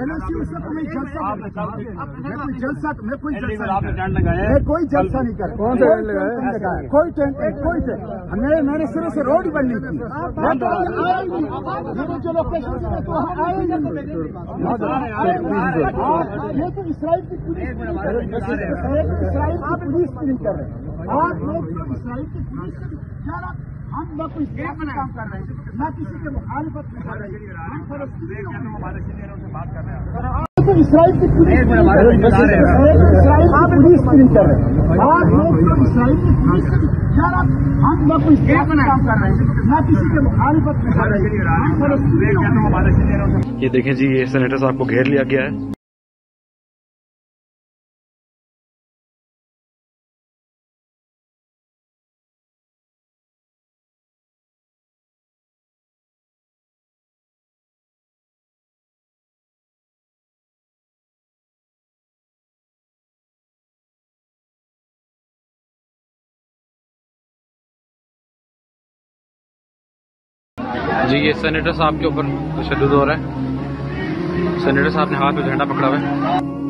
NOC उससे कोई जलसा मैं कोई जलसा नहीं कर कौन सा लगाया कोई टेंट मैंने सिर्फ से रोड बननी थी जो लोकेशन से तो आएंगे ये तो इसराइल की पुलिस इसराइल की पुलिस भी नहीं कर रहे आप लोग इसराइल की पुलिस हम न कोई काम कर रहे हैं न किसी के मुखालिफत में कर रहे हैं तो इसराइल की पुलिस भी नहीं कर रहे आप लोग इसराइल की पुलिस हम न कोई काम कर रहे हैं न किसी के मुखालिफत में कर रहे हैं। ये देखें जी, ये सेनेटर साहब को घेर लिया गया है। जी, ये सेनेटर साहब के ऊपर तशद्दुद हो रहा है। सेनेटर साहब ने हाथ में झंडा पकड़ा हुआ है।